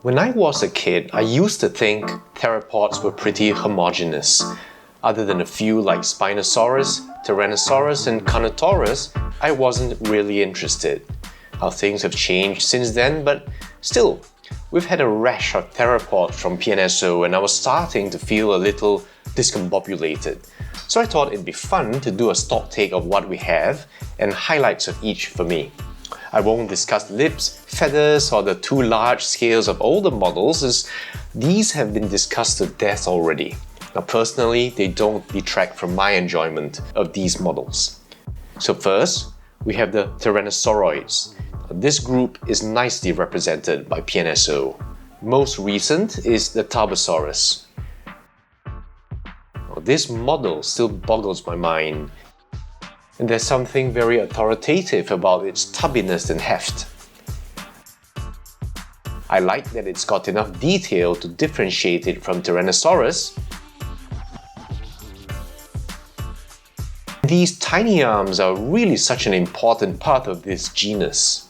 When I was a kid, I used to think theropods were pretty homogeneous. Other than a few like Spinosaurus, Tyrannosaurus and Carnotaurus, I wasn't really interested. How things have changed since then, but still, we've had a rash of theropods from Pnso and I was starting to feel a little discombobulated. So I thought it'd be fun to do a stock take of what we have and highlights of each for me. I won't discuss lips, feathers or the too large scales of older models as these have been discussed to death already. Now personally, they don't detract from my enjoyment of these models. So first, we have the Tyrannosauroids. This group is nicely represented by Pnso. Most recent is the Dilophosaurus. This model still boggles my mind. And there's something very authoritative about its tubbiness and heft. I like that it's got enough detail to differentiate it from Tyrannosaurus. These tiny arms are really such an important part of this genus.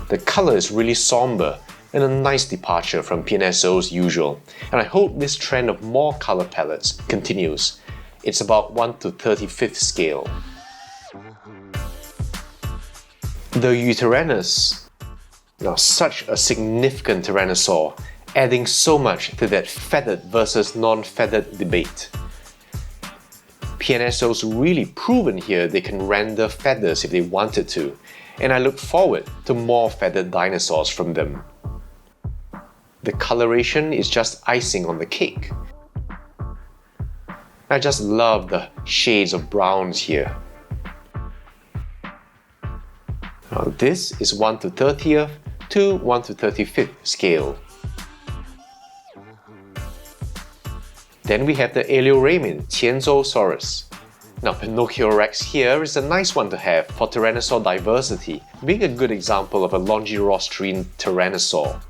The colour is really somber and a nice departure from Pnso's usual, and I hope this trend of more colour palettes continues. It's about 1 to 35th scale. The Utyrannus. Now such a significant tyrannosaur, adding so much to that feathered versus non-feathered debate. Pnso's really proven here they can render feathers if they wanted to, and I look forward to more feathered dinosaurs from them. The coloration is just icing on the cake. I just love the shades of browns here. Now this is 1 to 30th to 1 to 35th scale. Then we have the Pnsosaurus. Now Pinocchio Rex here is a nice one to have for tyrannosaur diversity, being a good example of a longirostrine tyrannosaur.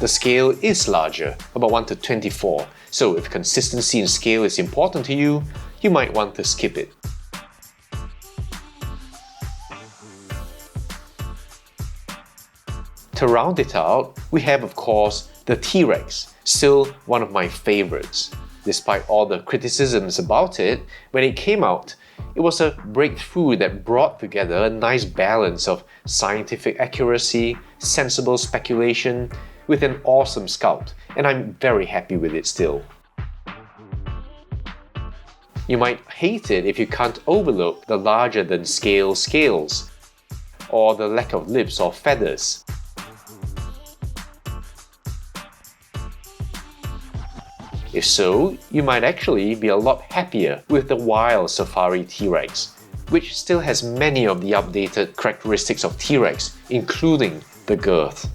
The scale is larger, about 1 to 24, so if consistency in scale is important to you, you might want to skip it. To round it out, we have of course the T-Rex, still one of my favorites. Despite all the criticisms about it, when it came out, it was a breakthrough that brought together a nice balance of scientific accuracy, sensible speculation, with an awesome sculpt, and I'm very happy with it still. You might hate it if you can't overlook the larger than scale scales, or the lack of lips or feathers. If so, you might actually be a lot happier with the wild safari T-Rex, which still has many of the updated characteristics of T-Rex, including the girth.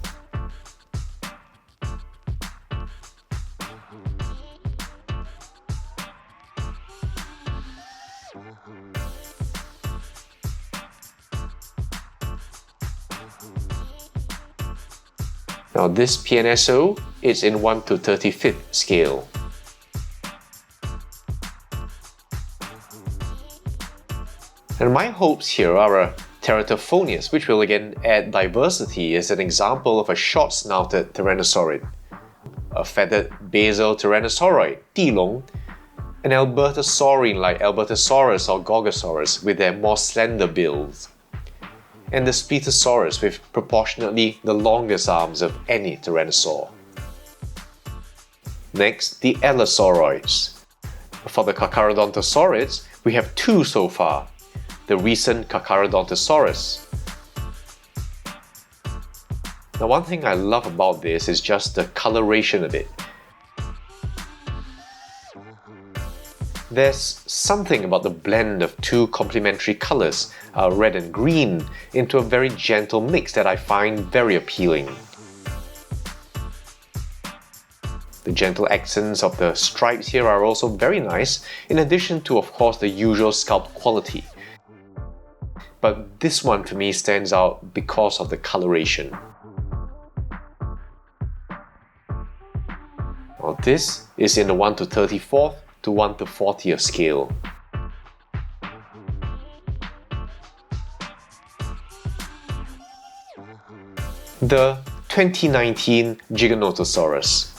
Now this Pnso is in 1 to 35th scale. And my hopes here are a Ceratosaurus, which will again add diversity as an example of a short-snouted tyrannosaurid, a feathered basal tyrannosauroid, Dilong, an Albertosaurine like Albertosaurus or Goggosaurus with their more slender bills, and the Spinosaurus with proportionately the longest arms of any tyrannosaur. Next, the Allosauroids. For the Giganotosaurids, we have two so far. The recent Giganotosaurus. Now one thing I love about this is just the coloration of it. There's something about the blend of two complementary colors, red and green, into a very gentle mix that I find very appealing. The gentle accents of the stripes here are also very nice, in addition to of course the usual sculpt quality. But this one for me stands out because of the coloration. Now this is in the 1 to 34th to 1 to 40th scale. The 2019 Giganotosaurus.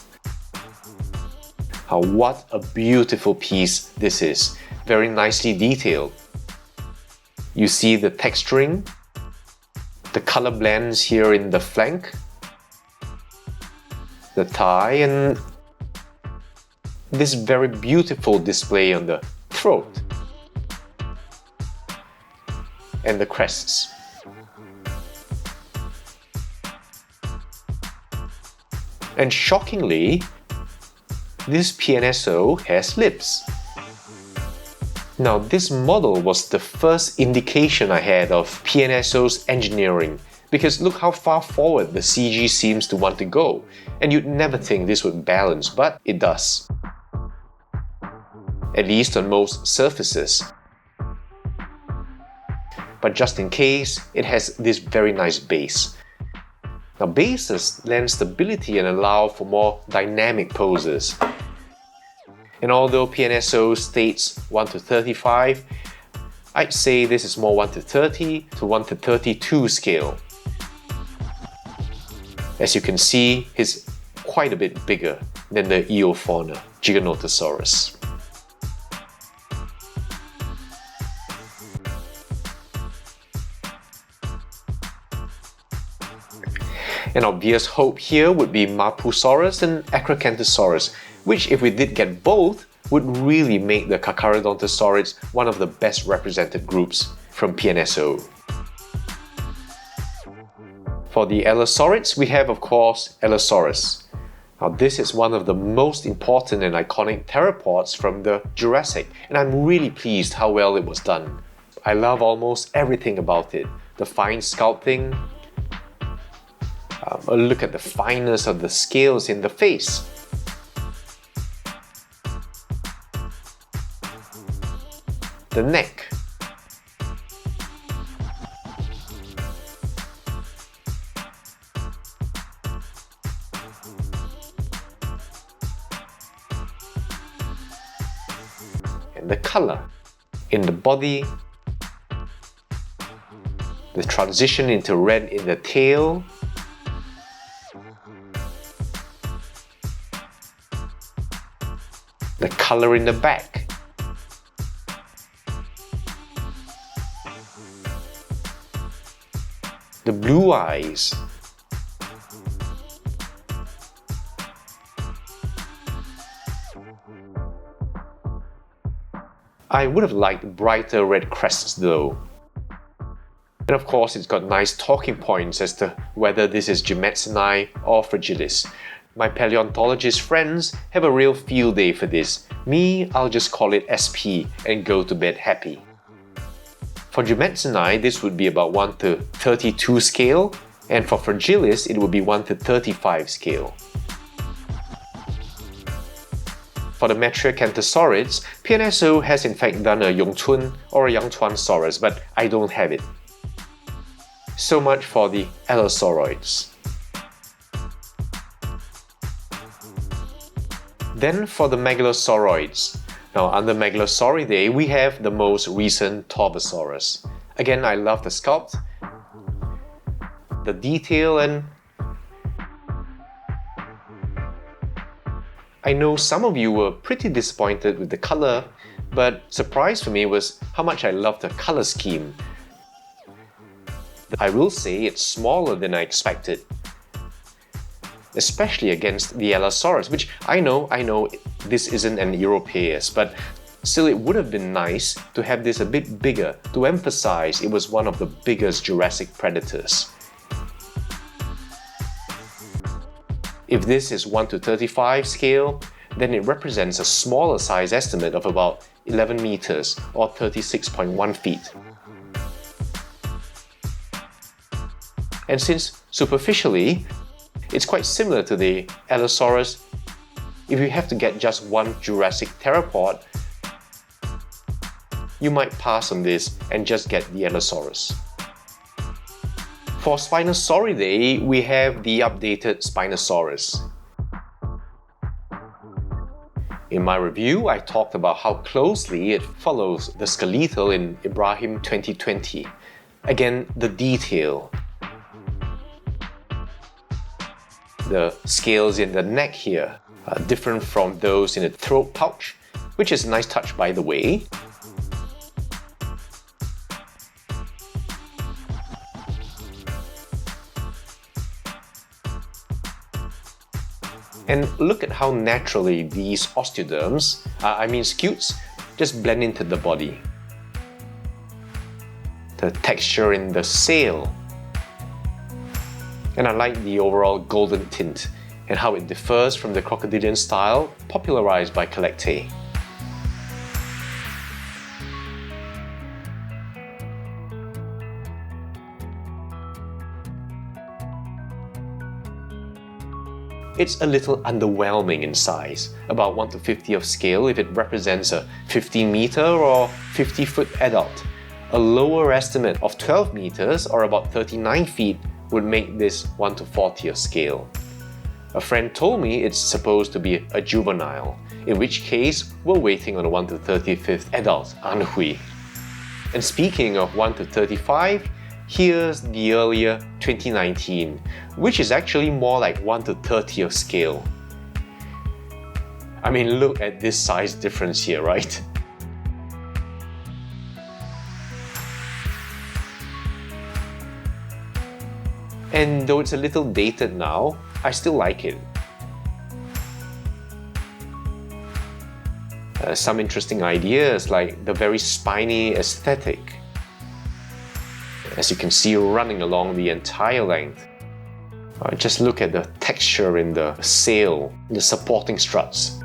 What a beautiful piece this is, very nicely detailed. You see the texturing, the color blends here in the flank, the thigh, and this very beautiful display on the throat and the crests. And shockingly, this Pnso has lips. Now, this model was the first indication I had of Pnso's engineering, because look how far forward the CG seems to want to go, and you'd never think this would balance, but it does. At least on most surfaces. But just in case, it has this very nice base. Now, bases lend stability and allow for more dynamic poses. And although Pnso states 1 to 35, I'd say this is more 1 to 30 to 1 to 32 scale. As you can see, he's quite a bit bigger than the Eofauna, Giganotosaurus. An obvious hope here would be Mapusaurus and Acrocanthosaurus, which, if we did get both, would really make the Carcharodontosaurids one of the best represented groups from Pnso. For the Allosaurids, we have, of course, Allosaurus. Now, this is one of the most important and iconic theropods from the Jurassic, and I'm really pleased how well it was done. I love almost everything about it. The fine sculpting, a look at the fineness of the scales in the face. The neck. And the color in the body. The transition into red in the tail. The color in the back. The blue eyes. I would have liked brighter red crests though. And of course, it's got nice talking points as to whether this is Gemetsini or Fragilis. My paleontologist friends have a real field day for this. Me, I'll just call it SP and go to bed happy. For Gemetsini, this would be about 1 to 32 scale, and for Fragilis, it would be 1 to 35 scale. For the Metriacanthosaurids, Pnso has in fact done a Yongchun or a Yangchuansaurus, but I don't have it. So much for the Allosauroids. Then for the Megalosauroids. Now under Megalosauridae, we have the most recent Torvosaurus. Again, I love the sculpt, the detail, and I know some of you were pretty disappointed with the color, but surprise for me was how much I love the color scheme. I will say it's smaller than I expected, especially against the Allosaurus, which I know this isn't an Europaeus, but still it would have been nice to have this a bit bigger to emphasize it was one of the biggest Jurassic predators. If this is 1 to 35 scale, then it represents a smaller size estimate of about 11 meters or 36.1 feet. And since superficially, it's quite similar to the Allosaurus, if you have to get just one Jurassic theropod, you might pass on this and just get the Allosaurus. For Spinosauridae, we have the updated Spinosaurus. In my review, I talked about how closely it follows the skeletal in Ibrahim 2020. Again, the detail. the scales in the neck here are different from those in the throat pouch, which is a nice touch by the way. And look at how naturally these osteoderms, scutes, just blend into the body. The texture in the sail. And I like the overall golden tint and how it differs from the crocodilian style popularized by Collectae. It's a little underwhelming in size, about 1 to 50 of scale if it represents a 15 meter or 50 foot adult. A lower estimate of 12 meters or about 39 feet would make this 1 to 40 of scale. A friend told me it's supposed to be a juvenile, in which case we're waiting on a 1 to 35th adult, aren't we? And speaking of 1 to 35, here's the earlier 2019, which is actually more like 1 to 30 of scale. I mean, look at this size difference here, right? And though it's a little dated now, I still like it. Some interesting ideas like the very spiny aesthetic, as you can see running along the entire length. Just look at the texture in the sail, the supporting struts.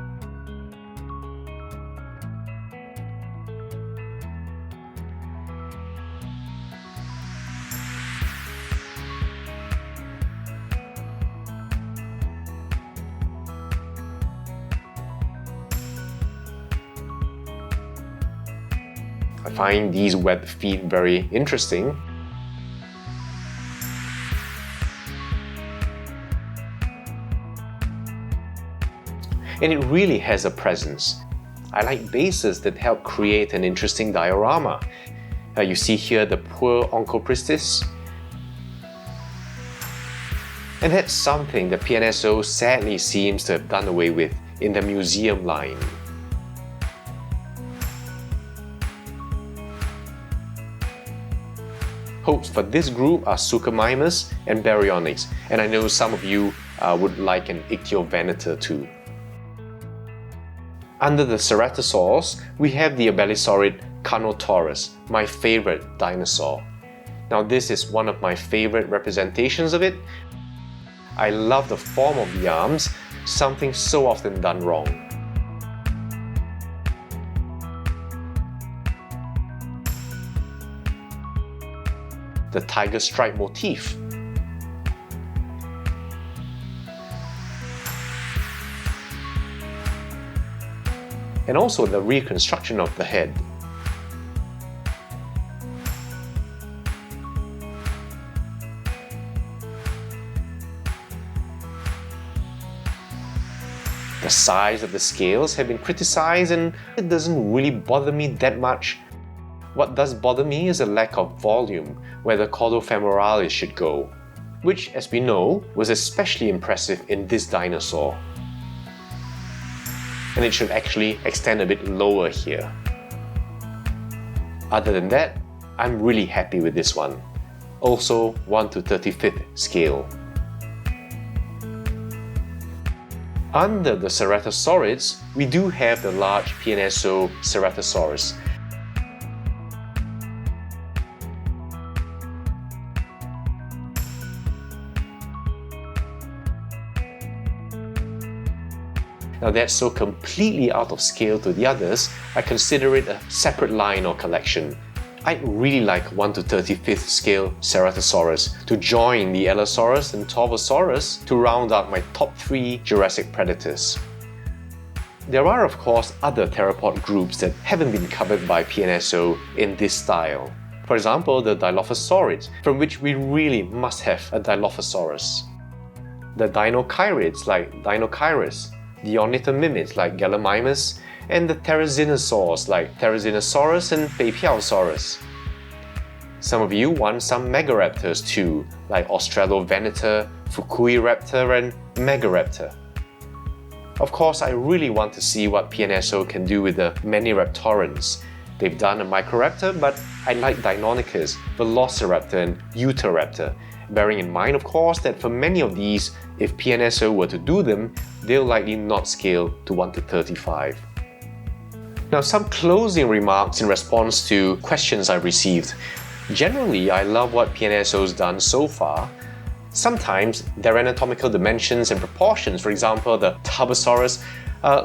I find these webbed feet very interesting. And it really has a presence. I like bases that help create an interesting diorama. You see here the poor Onchopristis. And that's something the Pnso sadly seems to have done away with in the museum line. Hopes for this group are Suchomimus and Baryonyx, and I know some of you would like an Ichthyovenator too. Under the Ceratosaurs, we have the Obelisarid Carnotaurus, my favorite dinosaur. Now this is one of my favorite representations of it. I love the form of the arms, something so often done wrong. The tiger stripe motif. And also the reconstruction of the head. The size of the scales have been criticized and it doesn't really bother me that much. What does bother me is a lack of volume where the caudofemoralis should go, which, as we know, was especially impressive in this dinosaur. And it should actually extend a bit lower here. Other than that, I'm really happy with this one. Also 1 to 35th scale. Under the Ceratosaurids, we do have the large Pnso Ceratosaurus. Now that's so completely out of scale to the others, I consider it a separate line or collection. I'd really like 1 to 35th scale Ceratosaurus to join the Allosaurus and Torvosaurus to round out my top 3 Jurassic predators. There are of course other theropod groups that haven't been covered by Pnso in this style. For example, the Dilophosaurids, from which we really must have a Dilophosaurus. The Dinochirids like Dinochirus, the ornithomimids like Gallimimus, and the Therizinosaurs like Therizinosaurus and Beipiaosaurus. Some of you want some Megaraptors too, like Australovenator, Fukuiraptor and Megaraptor. Of course, I really want to see what Pnso can do with the many Raptorans. They've done a Microraptor, but I like Deinonychus, Velociraptor and Utahraptor, bearing in mind of course that for many of these, if Pnso were to do them, they'll likely not scale to 1:35. Now, some closing remarks in response to questions I've received. Generally, I love what Pnso's done so far. Sometimes their anatomical dimensions and proportions, for example the Tarbosaurus,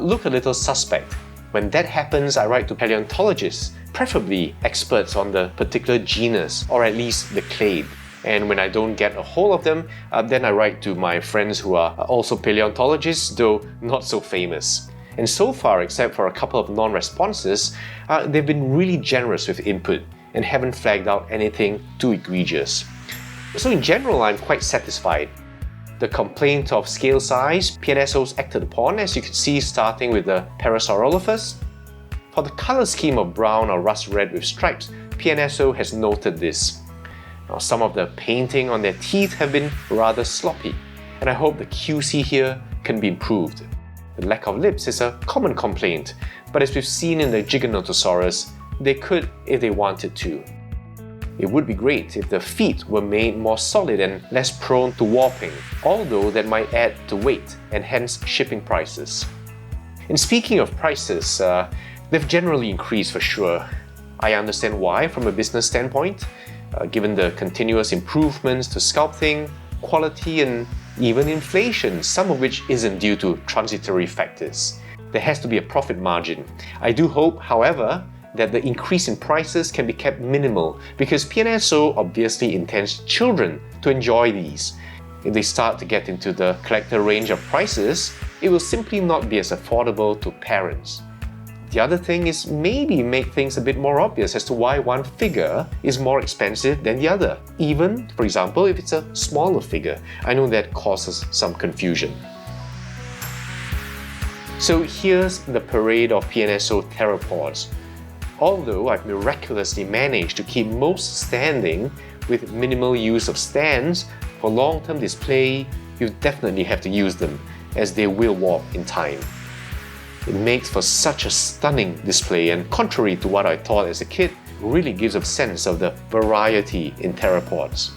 look a little suspect. When that happens, I write to paleontologists, preferably experts on the particular genus or at least the clade. And when I don't get a hold of them, then I write to my friends who are also paleontologists, though not so famous. And so far, except for a couple of non-responses, they've been really generous with input and haven't flagged out anything too egregious. So in general, I'm quite satisfied. The complaint of scale size, Pnso's acted upon, as you can see, starting with the Parasaurolophus. For the color scheme of brown or rust red with stripes, Pnso has noted this. Now, some of the painting on their teeth have been rather sloppy, and I hope the QC here can be improved. The lack of lips is a common complaint, but as we've seen in the Giganotosaurus, they could if they wanted to. It would be great if the feet were made more solid and less prone to warping, although that might add to weight and hence shipping prices. And speaking of prices, they've generally increased for sure. I understand why from a business standpoint, given the continuous improvements to sculpting, quality and even inflation, some of which isn't due to transitory factors. There has to be a profit margin. I do hope, however, that the increase in prices can be kept minimal because Pnso obviously intends children to enjoy these. If they start to get into the collector range of prices, it will simply not be as affordable to parents. The other thing is maybe make things a bit more obvious as to why one figure is more expensive than the other, even, for example, if it's a smaller figure. I know that causes some confusion. So here's the parade of Pnso theropods. Although I've miraculously managed to keep most standing with minimal use of stands, for long-term display, you definitely have to use them as they will warp in time. It makes for such a stunning display and contrary to what I thought as a kid, really gives a sense of the variety in theropods.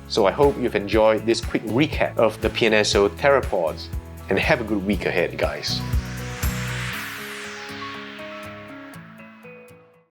So I hope you've enjoyed this quick recap of the Pnso theropods and have a good week ahead, guys.